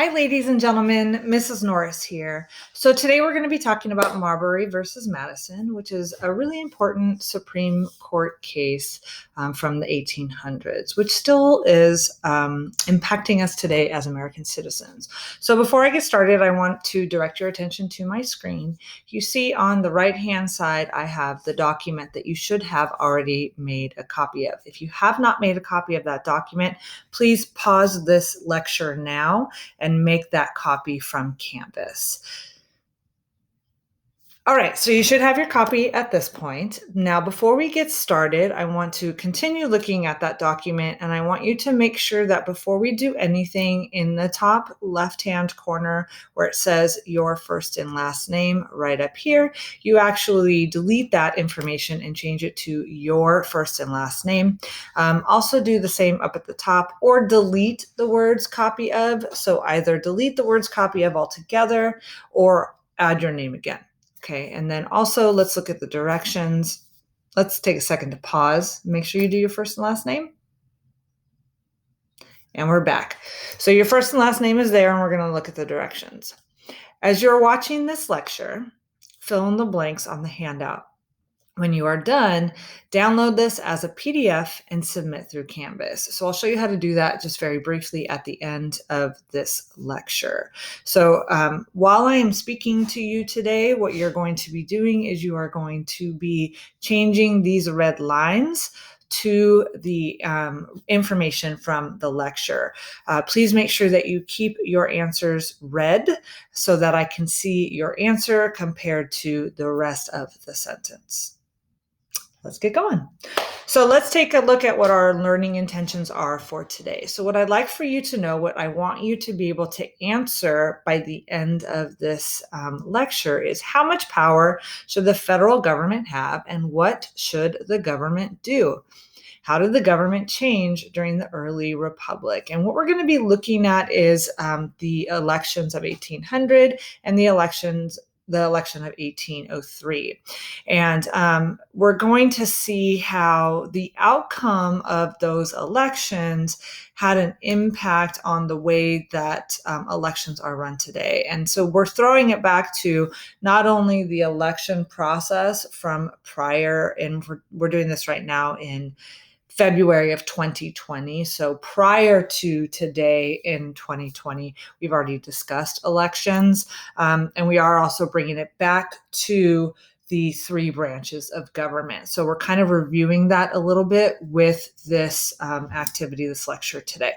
Hi, ladies and gentlemen, Mrs. Norris here. So today we're going to be talking about Marbury versus Madison, which is a really important Supreme Court case from the 1800s, which still is impacting us today as American citizens. So before I get started, I want to direct your attention to my screen. You see on the right-hand side, I have the document that you should have already made a copy of. If you have not made a copy of that document, please pause this lecture now and make that copy from Canvas. All right, so you should have your copy at this point. Now, before we get started, I want to continue looking at that document, and I want you to make sure that before we do anything, in the top left-hand corner where it says your first and last name right up here, you actually delete that information and change it to your first and last name. Also do the same up at the top, or delete the words copy of. So either delete the words copy of altogether or add your name again. Okay, and then also let's look at the directions. Let's take a second to pause. Make sure you do your first and last name. And we're back. So your first and last name is there, and we're going to look at the directions. As you're watching this lecture, fill in the blanks on the handout. When you are done, download this as a PDF and submit through Canvas. So I'll show you how to do that just very briefly at the end of this lecture. So while I am speaking to you today, what you're going to be doing is you are going to be changing these red lines to the information from the lecture. Please make sure that you keep your answers red so that I can see your answer compared to the rest of the sentence. Let's get going. So let's take a look at what our learning intentions are for today. So what I'd like for you to know, what I want you to be able to answer by the end of this lecture is how much power should the federal government have and what should the government do? How did the government change during the early republic? And what we're going to be looking at is the elections of 1800 and the election of 1803. And we're going to see how the outcome of those elections had an impact on the way that elections are run today. And so we're throwing it back to not only the election process from prior, and we're doing this right now in February of 2020. So prior to today in 2020, we've already discussed elections. And we are also bringing it back to the three branches of government. So we're kind of reviewing that a little bit with this activity, this lecture today.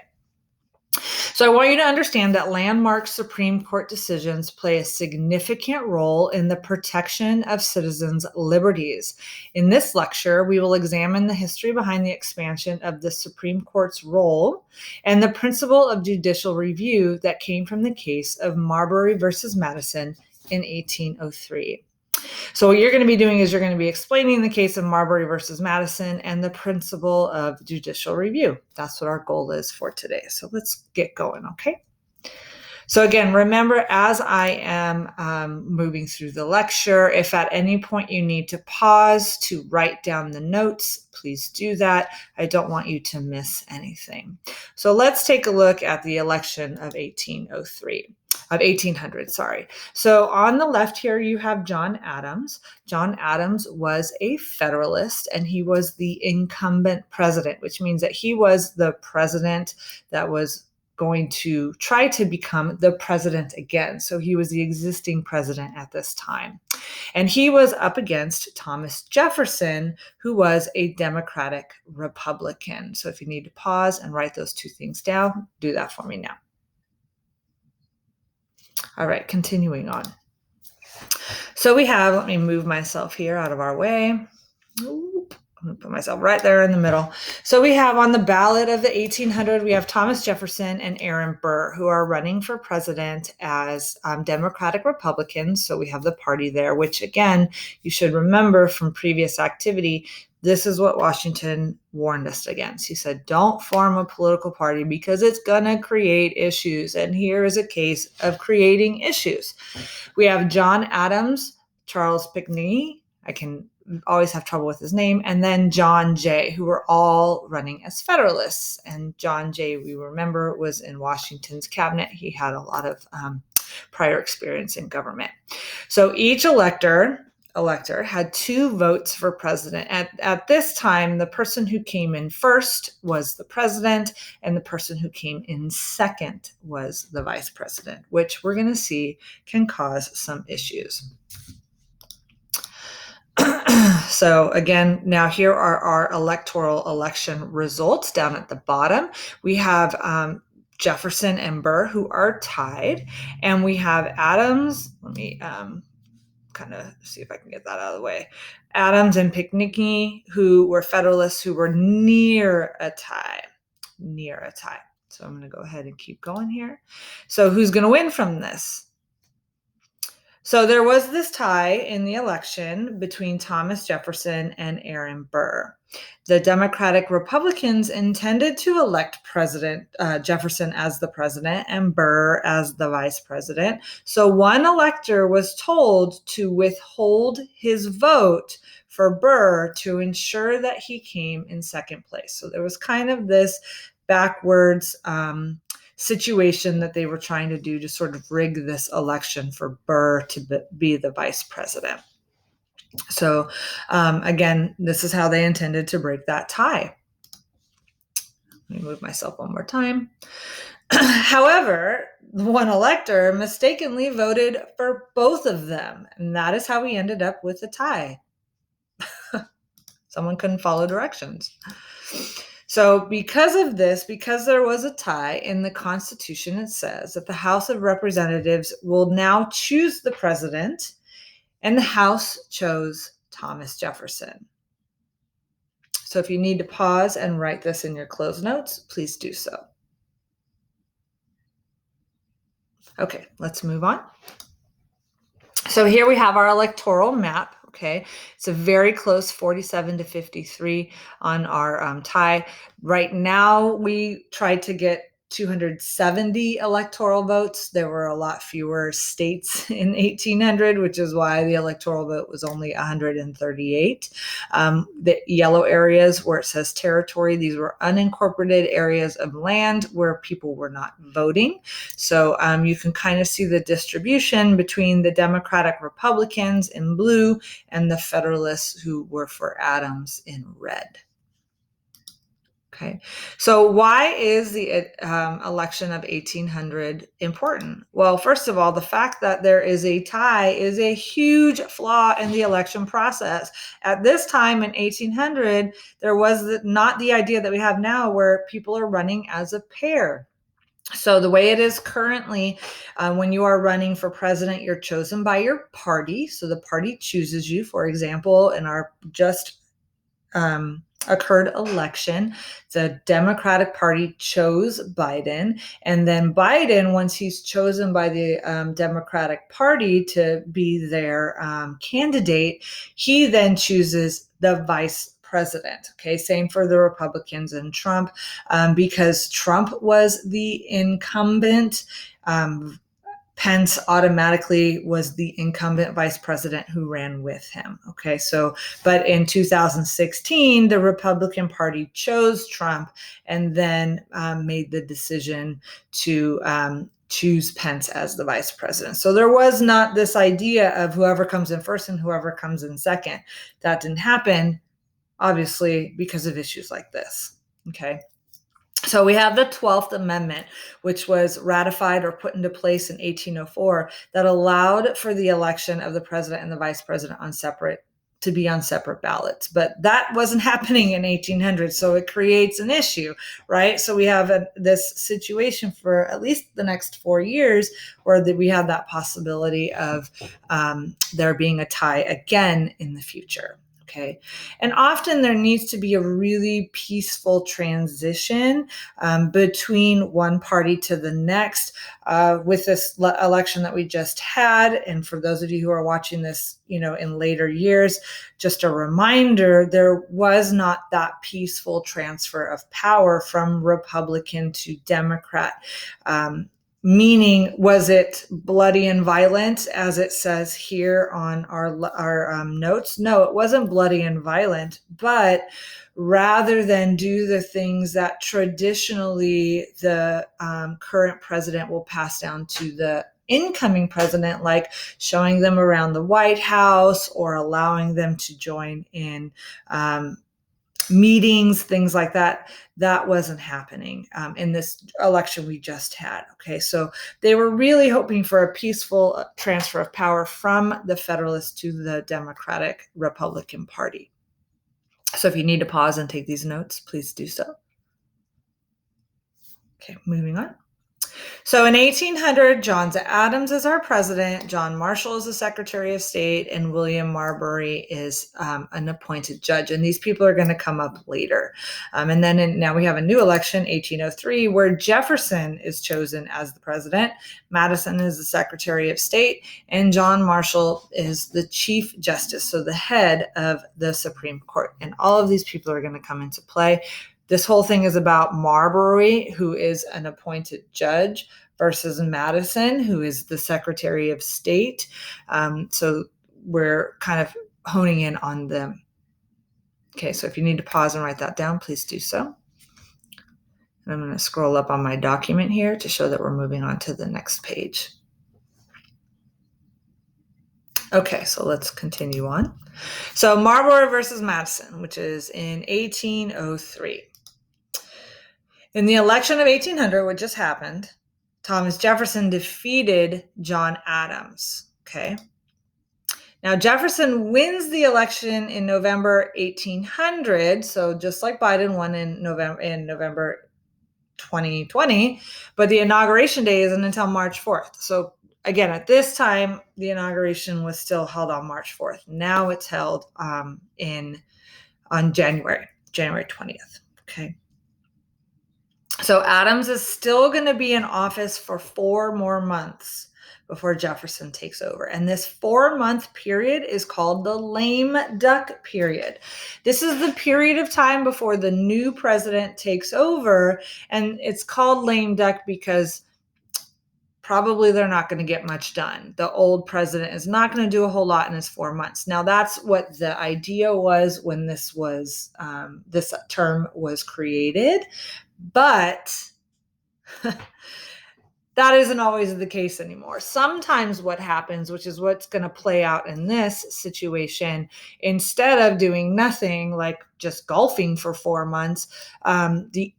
So I want you to understand that landmark Supreme Court decisions play a significant role in the protection of citizens' liberties. In this lecture, we will examine the history behind the expansion of the Supreme Court's role and the principle of judicial review that came from the case of Marbury versus Madison in 1803. So what you're going to be doing is you're going to be explaining the case of Marbury versus Madison and the principle of judicial review. That's what our goal is for today. So let's get going, okay? So again, remember, as I am moving through the lecture, if at any point you need to pause to write down the notes, please do that. I don't want you to miss anything. So let's take a look at the election of 1800, sorry. So on the left here, you have John Adams. John Adams was a Federalist, and he was the incumbent president, which means that he was the president that was going to try to become the president again. So he was the existing president at this time. And he was up against Thomas Jefferson, who was a Democratic Republican. So if you need to pause and write those two things down, do that for me now. All right, continuing on. So we have, let me move myself here out of our way. I'm going to put myself right there in the middle. So we have on the ballot of the 1800, we have Thomas Jefferson and Aaron Burr, who are running for president as Democratic Republicans. So we have the party there, which again, you should remember from previous activity, this is what Washington warned us against. He said, don't form a political party because it's going to create issues. And here is a case of creating issues. We have John Adams, Charles Pinckney. I can always have trouble with his name, and then John Jay, who were all running as Federalists. And John Jay, we remember, was in Washington's cabinet. He had a lot of prior experience in government. So each elector had 2 votes for president. At this time, the person who came in first was the president, and the person who came in second was the vice president, which we're going to see can cause some issues. So again, now here are our electoral election results down at the bottom. We have Jefferson and Burr, who are tied, and we have Adams. Let me kind of see if I can get that out of the way. Adams and Pinckney, who were Federalists, who were near a tie. So I'm going to go ahead and keep going here. So who's going to win from this? So there was this tie in the election between Thomas Jefferson and Aaron Burr. The Democratic Republicans intended to elect President Jefferson as the president and Burr as the vice president. So one elector was told to withhold his vote for Burr to ensure that he came in second place. So there was kind of this backwards situation that they were trying to do to sort of rig this election for Burr to be the vice president. So again, this is how they intended to break that tie. Let me move myself one more time. However, one elector mistakenly voted for both of them, and that is how we ended up with a tie. Someone couldn't follow directions. So because of this, because there was a tie in the Constitution, it says that the House of Representatives will now choose the president, and the House chose Thomas Jefferson. So if you need to pause and write this in your closed notes, please do so. Okay, let's move on. So here we have our electoral map. Okay, it's a very close 47 to 53 on our tie. Right now, we tried to get 270 electoral votes. There were a lot fewer states in 1800, which is why the electoral vote was only 138. The yellow areas where it says territory, these were unincorporated areas of land where people were not voting. So you can kind of see the distribution between the Democratic Republicans in blue and the Federalists who were for Adams in red. Okay, so why is the election of 1800 important? Well, first of all, the fact that there is a tie is a huge flaw in the election process. At this time in 1800, there was not the idea that we have now where people are running as a pair. So the way it is currently, when you are running for president, you're chosen by your party. So the party chooses you. For example, in our just occurred election, the Democratic Party chose Biden, and then Biden, once he's chosen by the Democratic Party to be their candidate, he then chooses the vice president. Okay, same for the Republicans and Trump, because Trump was the incumbent. Pence automatically was the incumbent vice president who ran with him. Okay, so, but in 2016, the Republican Party chose Trump and then made the decision to choose Pence as the vice president. So there was not this idea of whoever comes in first and whoever comes in second. That didn't happen, obviously, because of issues like this. Okay. So we have the 12th Amendment, which was ratified or put into place in 1804, that allowed for the election of the president and the vice president to be on separate ballots. But that wasn't happening in 1800, so it creates an issue, right? So we have this situation for at least the next 4 years where we have that possibility of there being a tie again in the future. Okay. And often there needs to be a really peaceful transition between one party to the next with this election that we just had. And for those of you who are watching this, in later years, just a reminder, there was not that peaceful transfer of power from Republican to Democrat. meaning, was it bloody and violent as it says here on our notes? No, it wasn't bloody and violent, but rather than do the things that traditionally the current president will pass down to the incoming president, like showing them around the White House or allowing them to join in meetings, things like that, that wasn't happening in this election we just had. Okay, so they were really hoping for a peaceful transfer of power from the Federalists to the Democratic Republican Party. So if you need to pause and take these notes, please do so. Okay, moving on. So in 1800, John Adams is our president, John Marshall is the Secretary of State, and William Marbury is an appointed judge. And these people are going to come up later. And then now we have a new election, 1803, where Jefferson is chosen as the president, Madison is the Secretary of State, and John Marshall is the Chief Justice, so the head of the Supreme Court. And all of these people are going to come into play. This whole thing is about Marbury, who is an appointed judge, versus Madison, who is the Secretary of State. So we're kind of honing in on them. Okay, so if you need to pause and write that down, please do so. And I'm going to scroll up on my document here to show that we're moving on to the next page. Okay, so let's continue on. So Marbury versus Madison, which is in 1803. In the election of 1800, what just happened, Thomas Jefferson defeated John Adams. Okay. Now Jefferson wins the election in November 1800, so just like Biden won in November 2020, but the inauguration day isn't until March 4th. So again, at this time, the inauguration was still held on March 4th. Now it's held on January 20th. Okay. So Adams is still going to be in office for 4 more months before Jefferson takes over. And this 4-month period is called the lame duck period. This is the period of time before the new president takes over. And it's called lame duck because probably they're not going to get much done. The old president is not going to do a whole lot in his 4 months. Now, that's what the idea was when this term was created. But that isn't always the case anymore. Sometimes what happens, which is what's going to play out in this situation, instead of doing nothing, like just golfing for 4 months, the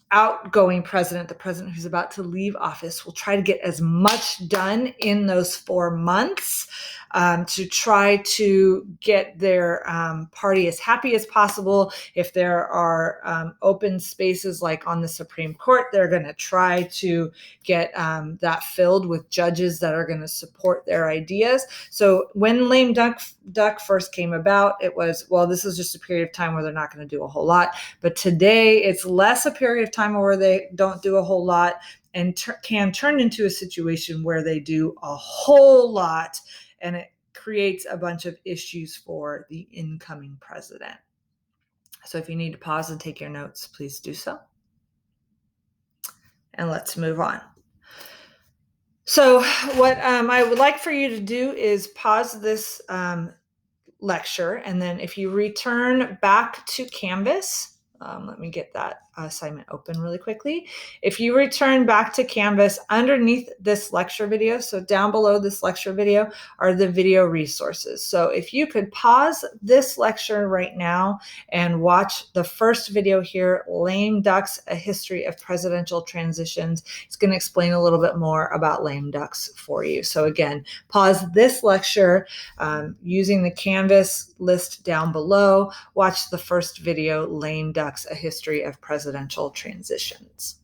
outgoing president, the president who's about to leave office, will try to get as much done in those 4 months to try to get their party as happy as possible. If there are open spaces like on the Supreme Court, they're going to try to get that filled with judges that are going to support their ideas. So when lame duck first came about, it was, well, this is just a period of time where they're not going to do a whole lot. But today, it's less a period of time where they don't do a whole lot and can turn into a situation where they do a whole lot, and it creates a bunch of issues for the incoming president. So if you need to pause and take your notes, please do so. And let's move on. So what I would like for you to do is pause this lecture, and then if you return back to Canvas, let me get that assignment open really quickly. If you return back to Canvas, underneath this lecture video, so down below this lecture video are the video resources. So if you could pause this lecture right now and watch the first video here, Lame Ducks, A History of Presidential Transitions. It's going to explain a little bit more about lame ducks for you. So again, pause this lecture using the Canvas list down below. Watch the first video, Lame Ducks, A History of Presidential Transitions.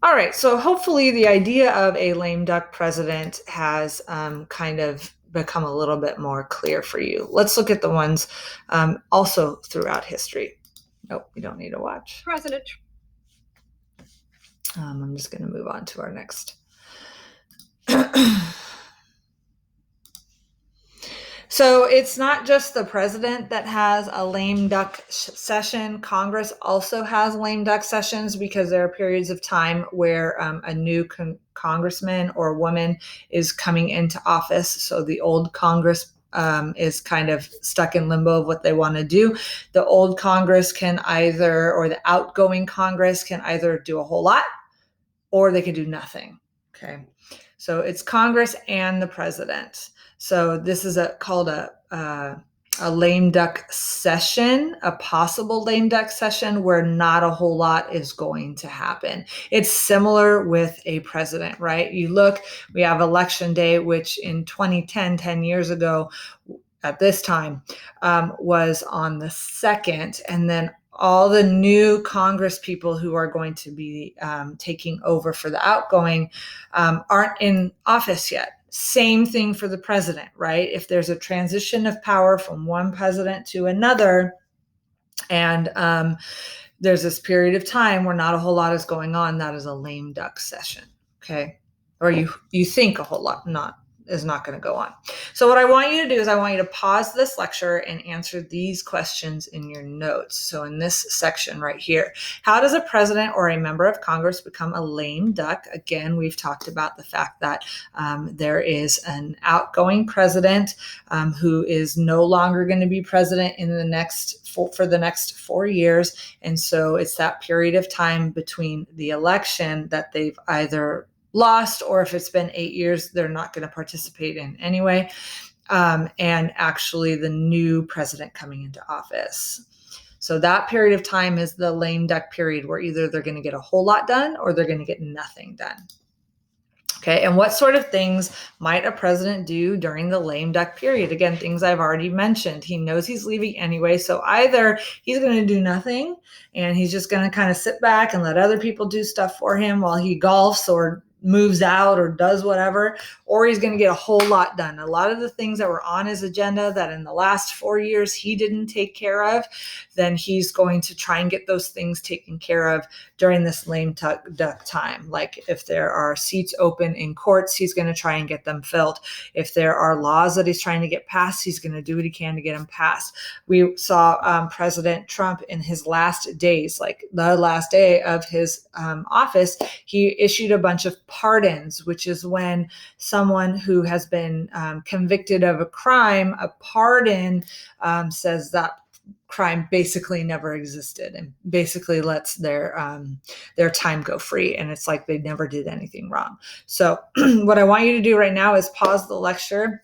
All right, so hopefully the idea of a lame duck president has kind of become a little bit more clear for you. Let's look at the ones also throughout history. Nope, you don't need to watch. President. I'm just going to move on to our next. So it's not just the president that has a lame duck session. Congress also has lame duck sessions because there are periods of time where a new congressman or woman is coming into office. So the old Congress is kind of stuck in limbo of what they want to do. The old Congress can either, or the outgoing Congress can either do a whole lot or they can do nothing. Okay. So it's Congress and the president. So this is called a lame duck session, a possible lame duck session where not a whole lot is going to happen. It's similar with a president, right? You look, we have election day, which in 2010, 10 years ago, at this time, was on the 2nd. And then all the new Congress people who are going to be taking over for the outgoing aren't in office yet. Same thing for the president, right? If there's a transition of power from one president to another, and there's this period of time where not a whole lot is going on, that is a lame duck session, okay? Or you think a whole lot is not going to go on. So what I want you to do is I want you to pause this lecture and answer these questions in your notes. So in this section right here, how does a president or a member of Congress become a lame duck? Again, we've talked about the fact that there is an outgoing president who is no longer going to be president in the next for the next 4 years. And so it's that period of time between the election that they've either lost, or if it's been 8 years, they're not going to participate in anyway. And actually the new president coming into office. So that period of time is the lame duck period where either they're going to get a whole lot done or they're going to get nothing done. Okay, and what sort of things might a president do during the lame duck period? Again, things I've already mentioned. He knows he's leaving anyway, so either he's going to do nothing and he's just going to kind of sit back and let other people do stuff for him while he golfs or moves out or does whatever, or he's going to get a whole lot done. A lot of the things that were on his agenda that in the last 4 years he didn't take care of, then he's going to try and get those things taken care of during this lame duck time. Like if there are seats open in courts, he's going to try and get them filled. If there are laws that he's trying to get passed, he's going to do what he can to get them passed. We saw President Trump in his last days, like the last day of his office, he issued a bunch of pardons, which is when someone who has been convicted of a crime, a pardon says that crime basically never existed and basically lets their time go free. And it's like they never did anything wrong. So what I want you to do right now is pause the lecture.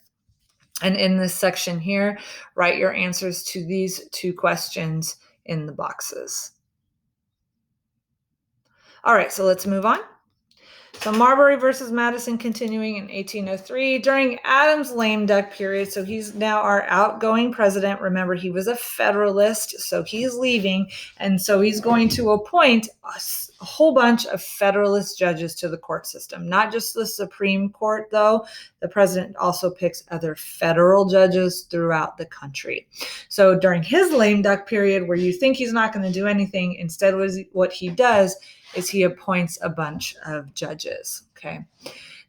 And in this section here, write your answers to these 2 questions in the boxes. All right, so let's move on. So Marbury versus Madison continuing in 1803 during Adams' lame duck period. So he's now our outgoing president. Remember, he was a Federalist, so he's leaving. And so he's going to appoint a whole bunch of Federalist judges to the court system. Not just the Supreme Court, though. The president also picks other federal judges throughout the country. So during his lame duck period, where you think he's not going to do anything, instead what he does is he appoints a bunch of judges, okay?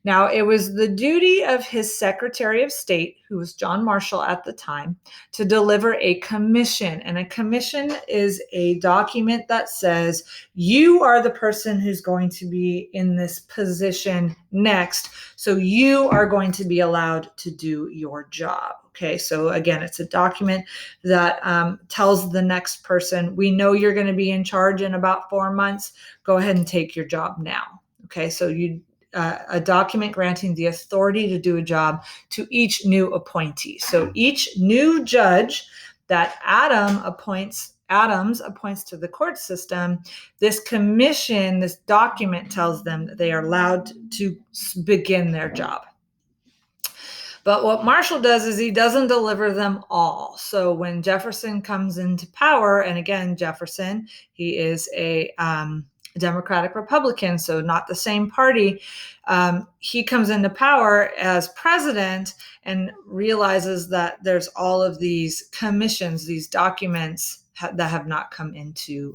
Now, it was the duty of his Secretary of State, who was John Marshall at the time, to deliver a commission. And a commission is a document that says, you are the person who's going to be in this position next, so you are going to be allowed to do your job. Okay, so again, it's a document that tells the next person, we know you're going to be in charge in about 4 months. Go ahead and take your job now. Okay, so a document granting the authority to do a job to each new appointee. So each new judge that Adams appoints to the court system, this commission, this document tells them that they are allowed to begin their job. But what Marshall does is he doesn't deliver them all. So when Jefferson comes into power, and again, Jefferson, he is a Democratic Republican, so not the same party. He comes into power as president and realizes that there's all of these commissions, these documents that have not come into,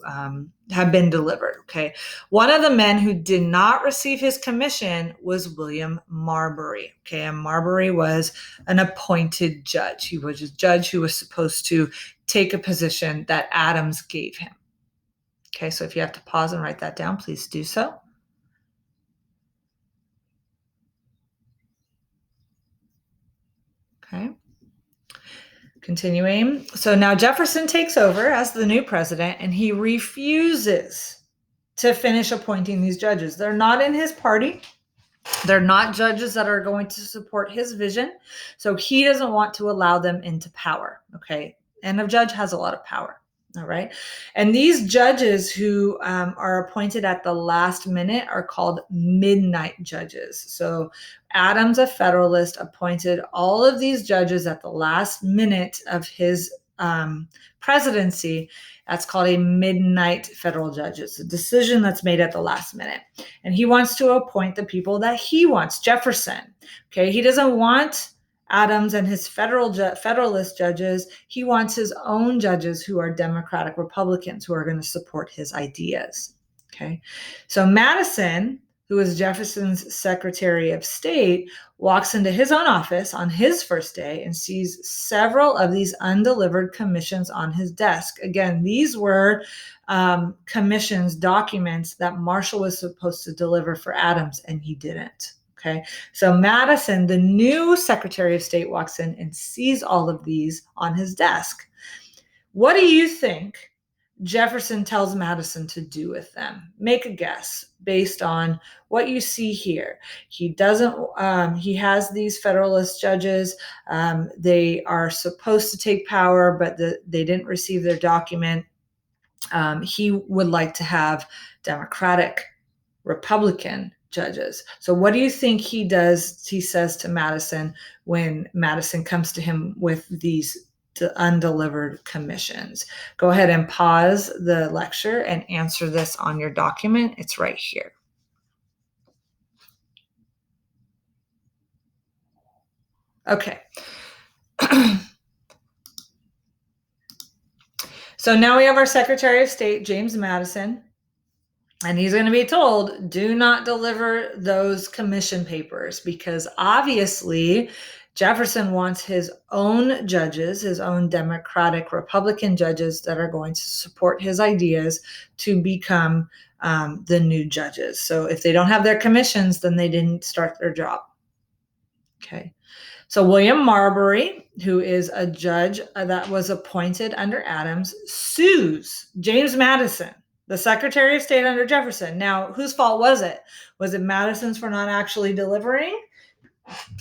have been delivered. Okay. One of the men who did not receive his commission was William Marbury. Okay. And Marbury was an appointed judge. He was a judge who was supposed to take a position that Adams gave him. Okay. So if you have to pause and write that down, please do so. Okay. Continuing. So now Jefferson takes over as the new president, and he refuses to finish appointing these judges. They're not in his party. They're not judges that are going to support his vision. So he doesn't want to allow them into power. Okay. And a judge has a lot of power. All right. And these judges who are appointed at the last minute are called midnight judges. So Adams, a Federalist, appointed all of these judges at the last minute of his presidency. That's called a midnight federal judge. It's a decision that's made at the last minute. And he wants to appoint the people that he wants. Jefferson. Okay. He doesn't want Adams and his Federalist judges. He wants his own judges who are Democratic Republicans who are going to support his ideas. Okay. So Madison, who is Jefferson's Secretary of State, walks into his own office on his first day and sees several of these undelivered commissions on his desk. Again, these were commissions, documents that Marshall was supposed to deliver for Adams, and he didn't. Okay, so Madison, the new Secretary of State, walks in and sees all of these on his desk. What do you think Jefferson tells Madison to do with them? Make a guess based on what you see here. He doesn't, he has these Federalist judges. They are supposed to take power, but they didn't receive their document. He would like to have Democratic, Republican judges. So what do you think he does? He says to Madison when Madison comes to him with these undelivered commissions. Go ahead and pause the lecture and answer this on your document. It's right here. Okay. So now we have our Secretary of State, James Madison. And he's going to be told, do not deliver those commission papers, because obviously Jefferson wants his own judges, his own Democratic Republican judges that are going to support his ideas to become the new judges. So if they don't have their commissions, then they didn't start their job. Okay. So William Marbury, who is a judge that was appointed under Adams, sues James Madison, the Secretary of State under Jefferson. Now, whose fault was it? Was it Madison's for not actually delivering,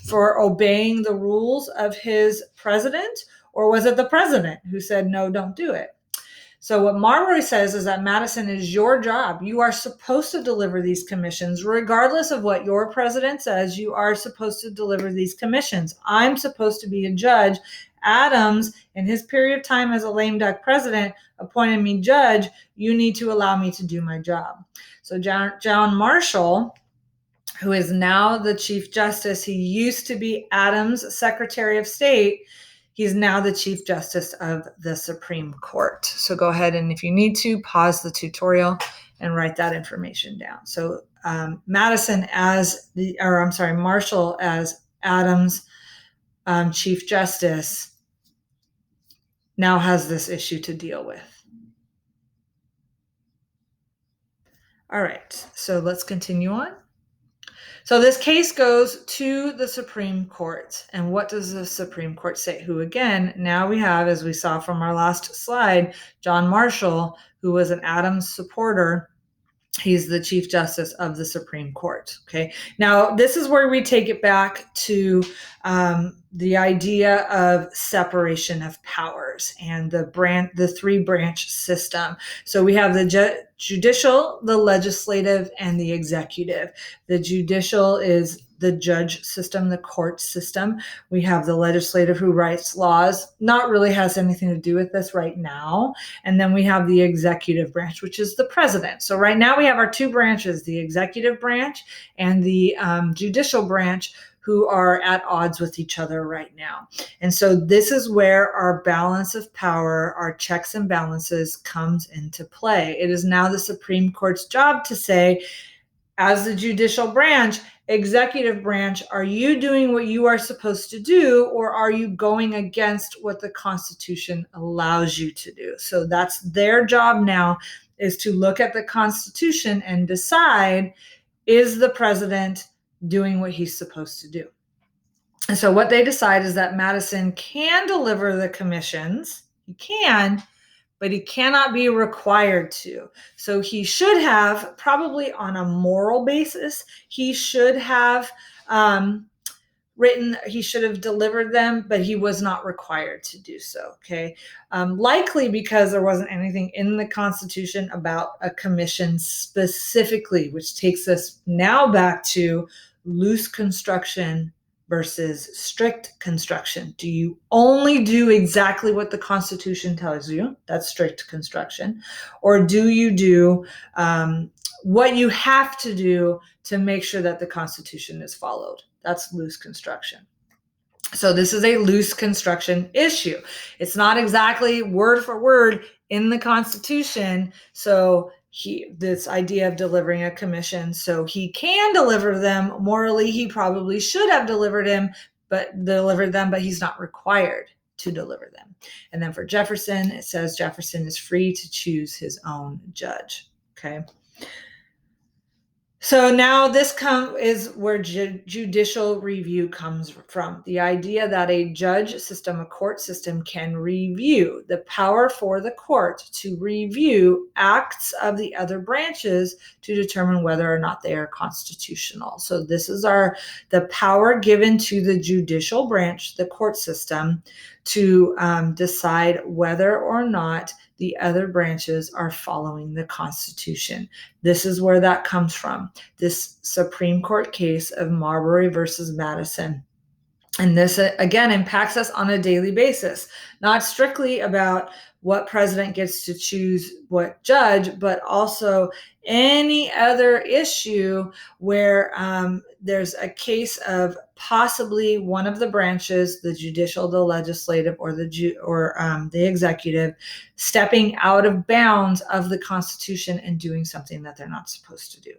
for obeying the rules of his president? Or was it the president who said, no, don't do it? So what Marbury says is that Madison, is your job. You are supposed to deliver these commissions. Regardless of what your president says, you are supposed to deliver these commissions. I'm supposed to be a judge. Adams, in his period of time as a lame duck president, appointed me judge. You need to allow me to do my job. So John Marshall, who is now the Chief Justice, he used to be Adams' Secretary of State. He's now the Chief Justice of the Supreme Court. So go ahead and if you need to, pause the tutorial and write that information down. So Marshall as Adams' Chief Justice now has this issue to deal with. All right, so let's continue on. So this case goes to the Supreme Court. And what does the Supreme Court say? Who, again, now we have, as we saw from our last slide, John Marshall, who was an Adams supporter. He's the Chief Justice of the Supreme Court. Okay. Now, this is where we take it back to the idea of separation of powers and the three-branch system. So we have the judicial, the legislative, and the executive. The judicial is the judge system, the court system. We have the legislative who writes laws, not really has anything to do with this right now. And then we have the executive branch, which is the president. So right now we have our two branches, the executive branch and the judicial branch, who are at odds with each other right now. And so this is where our balance of power, our checks and balances comes into play. It is now the Supreme Court's job to say, as the judicial branch, executive branch, are you doing what you are supposed to do, or are you going against what the Constitution allows you to do? So that's their job now, is to look at the Constitution and decide, is the president doing what he's supposed to do? And so what they decide is that Madison can deliver the commissions. He can, but he cannot be required to. So he should have, probably on a moral basis, he should have he should have delivered them, but he was not required to do so, okay? Likely because there wasn't anything in the Constitution about a commission specifically, which takes us now back to loose construction versus strict construction. Do you only do exactly what the Constitution tells you? That's strict construction. Or do you do what you have to do to make sure that the Constitution is followed? That's loose construction. So this is a loose construction issue. It's not exactly word for word in the Constitution. So this idea of delivering a commission, so he can deliver them. Morally, he probably should have delivered them, but he's not required to deliver them. And then for Jefferson, it says Jefferson is free to choose his own judge. Okay. So now this is where judicial review comes from. The idea that a judge system, a court system, can review, the power for the court to review acts of the other branches to determine whether or not they are constitutional. So this is the power given to the judicial branch, the court system, to decide whether or not the other branches are following the Constitution. This is where that comes from, this Supreme Court case of Marbury versus Madison. And this, again, impacts us on a daily basis, not strictly about what president gets to choose what judge, but also any other issue where there's a case of possibly one of the branches, the judicial, the legislative, or the executive, stepping out of bounds of the Constitution and doing something that they're not supposed to do.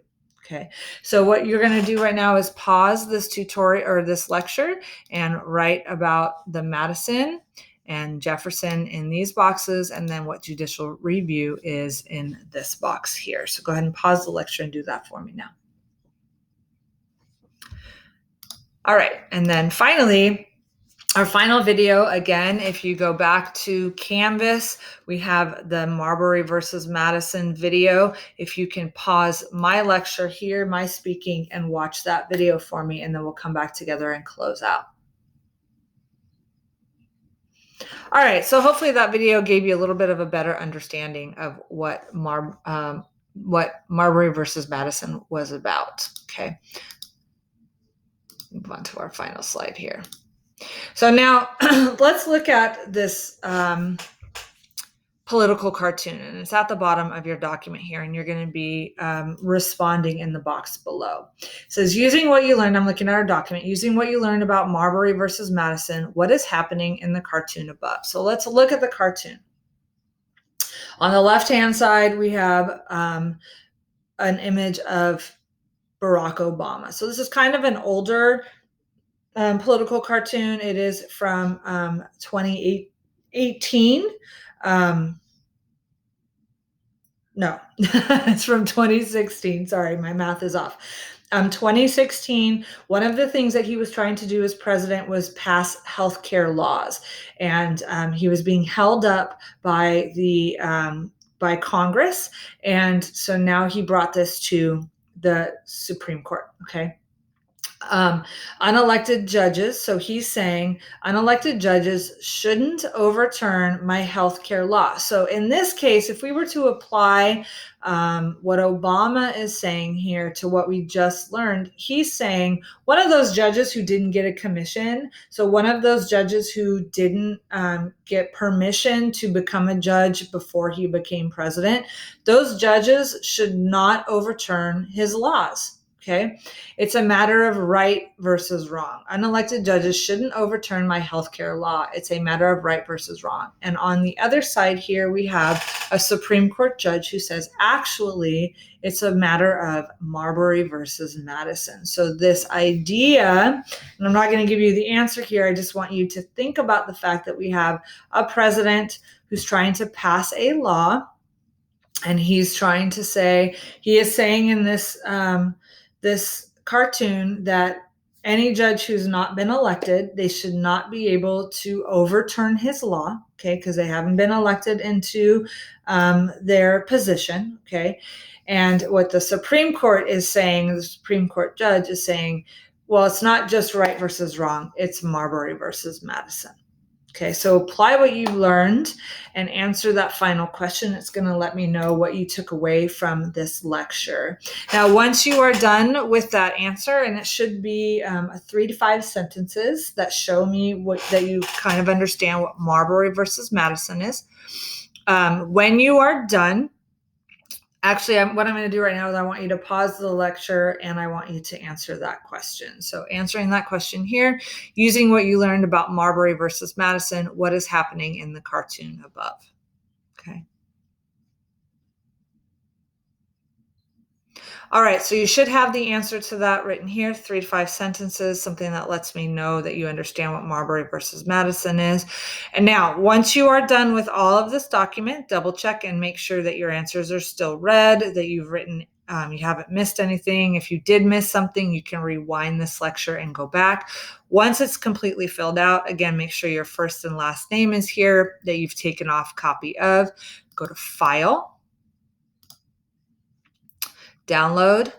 Okay, so what you're going to do right now is pause this tutorial or this lecture and write about the Madison and Jefferson in these boxes, and then what judicial review is in this box here. So go ahead and pause the lecture and do that for me now. All right, and then finally, our final video, again, if you go back to Canvas, we have the Marbury versus Madison video. If you can pause my lecture here, my speaking, and watch that video for me, and then we'll come back together and close out. All right, so hopefully that video gave you a little bit of a better understanding of what Marbury versus Madison was about, okay? Move on to our final slide here. So now let's look at this political cartoon, and it's at the bottom of your document here, and you're going to be responding in the box below. It says, using what you learned, I'm looking at our document, using what you learned about Marbury versus Madison, what is happening in the cartoon above? So let's look at the cartoon. On the left-hand side, we have an image of Barack Obama. So this is kind of an older political cartoon. It is from 2018. No, it's from 2016. Sorry, my math is off. 2016, one of the things that he was trying to do as president was pass healthcare laws. And he was being held up by by Congress. And so now he brought this to the Supreme Court, okay? Unelected judges. So he's saying unelected judges shouldn't overturn my healthcare law. So in this case, if we were to apply what Obama is saying here to what we just learned, he's saying one of those judges who didn't get a commission, so one of those judges who didn't get permission to become a judge before he became president, those judges should not overturn his laws. Okay. It's a matter of right versus wrong. Unelected judges shouldn't overturn my healthcare law. It's a matter of right versus wrong. And on the other side here, we have a Supreme Court judge who says, actually, it's a matter of Marbury versus Madison. So this idea, and I'm not going to give you the answer here, I just want you to think about the fact that we have a president who's trying to pass a law, and he's trying to say, he is saying in this cartoon that any judge who's not been elected, they should not be able to overturn his law, okay, because they haven't been elected into their position, okay. And what the Supreme Court is saying, the Supreme Court judge is saying, well, it's not just right versus wrong, it's Marbury versus Madison. Okay, so apply what you learned and answer that final question. It's going to let me know what you took away from this lecture. Now, once you are done with that answer, and it should be 3 to 5 sentences that show me that you kind of understand what Marbury versus Madison is. When you are done, actually, what I'm going to do right now is I want you to pause the lecture and I want you to answer that question. So answering that question here, using what you learned about Marbury versus Madison, what is happening in the cartoon above? Okay. All right, so you should have the answer to that written here, 3 to 5 sentences, something that lets me know that you understand what Marbury versus Madison is. And now, once you are done with all of this document, double check and make sure that your answers are still read, that you've written, you haven't missed anything. If you did miss something, you can rewind this lecture and go back. Once it's completely filled out, again, make sure your first and last name is here, that you've taken off copy of. Go to File, Download,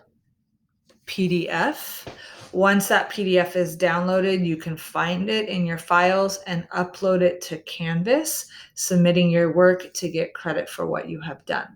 PDF. Once that PDF is downloaded, you can find it in your files and upload it to Canvas, submitting your work to get credit for what you have done.